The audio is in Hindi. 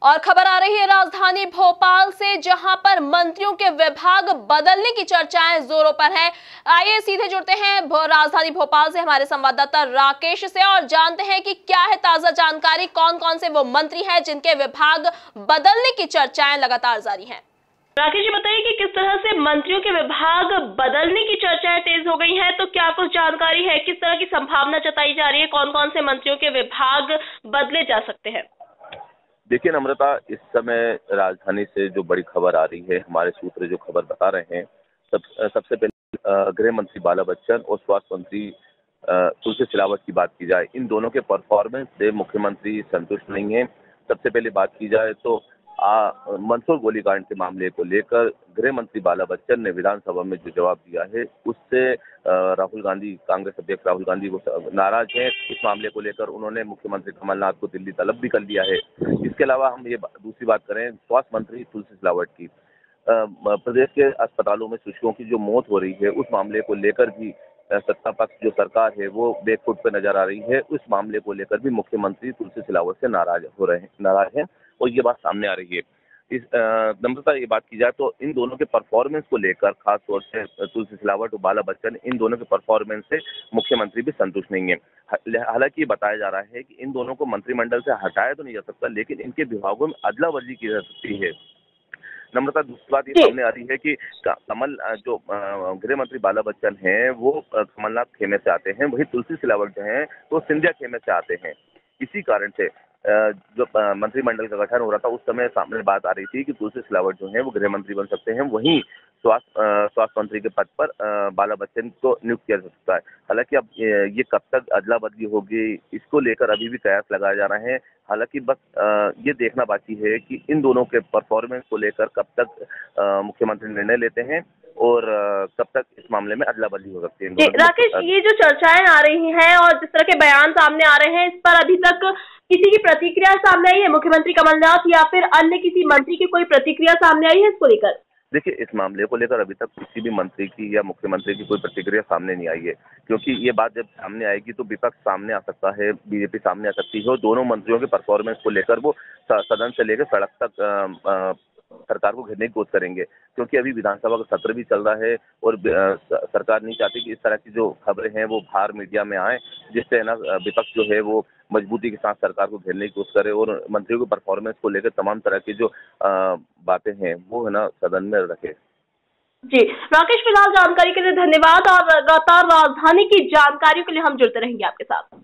और खबर आ रही है राजधानी भोपाल से, जहां पर मंत्रियों के विभाग बदलने की चर्चाएं जोरों पर है। आइए सीधे जुड़ते हैं राजधानी भोपाल से हमारे संवाददाता राकेश से और जानते हैं कि क्या है ताजा जानकारी, कौन कौन से वो मंत्री हैं जिनके विभाग बदलने की चर्चाएं लगातार जारी हैं। राकेश जी, बताइए कि किस तरह से मंत्रियों के विभाग बदलने की चर्चाएं तेज हो गई हैं, तो क्या कुछ जानकारी है, किस तरह की संभावना जताई जा रही है, कौन कौन से मंत्रियों के विभाग बदले जा सकते हैं? देखिए नम्रता, इस समय राजधानी से जो बड़ी खबर आ रही है, हमारे सूत्र जो खबर बता रहे हैं, सबसे पहले गृह मंत्री बाला बच्चन और स्वास्थ्य मंत्री तुलसी सिलावट की बात की जाए, इन दोनों के परफॉर्मेंस से मुख्यमंत्री संतुष्ट नहीं है। सबसे पहले बात की जाए तो मंदसौर गोलीकांड के मामले को लेकर गृह मंत्री बाला बच्चन ने विधानसभा में जो जवाब दिया है, उससे राहुल गांधी, कांग्रेस अध्यक्ष राहुल गांधी वो नाराज हैं। इस मामले को लेकर उन्होंने मुख्यमंत्री कमलनाथ को दिल्ली तलब भी कर दिया है। इसके अलावा हम ये दूसरी बात करें स्वास्थ्य मंत्री तुलसी सिलावट की, प्रदेश के अस्पतालों में शिशुओं की जो मौत हो रही है, उस मामले को लेकर भी सत्ता पक्ष जो सरकार है वो बैकफुट पे नजर आ रही है। उस मामले को लेकर भी मुख्यमंत्री तुलसी सिलावट से नाराज हैं और ये बात सामने आ रही है। इस नम्रता, ये बात की जाए तो इन दोनों के परफॉर्मेंस को लेकर, खास तौर से तुलसी सिलावट और बाला बच्चन, इन दोनों के परफॉर्मेंस से मुख्यमंत्री भी संतुष्ट नहीं है। हालांकि ये बताया जा रहा है कि इन दोनों को मंत्रिमंडल से हटाया तो नहीं जा सकता, लेकिन इनके विभागों में अदला बदली की जा सकती है। नम्रता, दूसरी बात ये सामने आ रही है कि जो गृह मंत्री बाला बच्चन हैं वो कमलनाथ खेमे से आते हैं, वही तुलसी सिलावट जो हैं तो सिंधिया खेमे से आते हैं। इसी कारण से जो मंत्रिमंडल का गठन हो रहा था, उस समय सामने बात आ रही थी कि तुलसी सिलावट जो है वो गृह मंत्री बन सकते हैं, वहीं स्वास्थ्य मंत्री के पद पर बाला बच्चन को नियुक्त किया जा सकता है। हालांकि अब ये कब तक अदला बदली होगी, इसको लेकर अभी भी कयास लगाए जा रहे हैं। हालांकि बस ये देखना बाकी है कि इन दोनों के परफॉर्मेंस को लेकर कब तक मुख्यमंत्री निर्णय लेते हैं और कब तक इस मामले में अदला बदली हो सकती है। राकेश, ये जो चर्चाएं आ रही हैं और जिस तरह के बयान सामने आ रहे हैं, इस पर अभी तक किसी की प्रतिक्रिया सामने आई है? मुख्यमंत्री कमलनाथ या फिर अन्य किसी मंत्री की कोई प्रतिक्रिया सामने आई है इसको लेकर? देखिए, इस मामले को लेकर अभी तक किसी भी मंत्री की या मुख्यमंत्री की कोई प्रतिक्रिया सामने नहीं आई है, क्योंकि ये बात जब सामने आएगी तो विपक्ष सामने आ सकता है, बीजेपी सामने आ सकती है और दोनों मंत्रियों के परफॉर्मेंस को लेकर वो सदन से लेकर सड़क तक सरकार को घेरने की कोशिश करेंगे, क्योंकि अभी विधानसभा का सत्र भी चल रहा है और सरकार नहीं चाहती कि इस तरह की जो खबरें हैं वो बाहर मीडिया में आए, जिससे ना विपक्ष जो है वो मजबूती के साथ सरकार को घेरने की कोशिश करे और मंत्रियों के परफॉर्मेंस को लेकर तमाम तरह की जो बातें हैं वो है ना सदन में रखे। जी राकेश, फिलहाल जानकारी के लिए धन्यवाद और लगातार राजधानी की जानकारियों के लिए हम जुड़ते रहेंगे आपके साथ।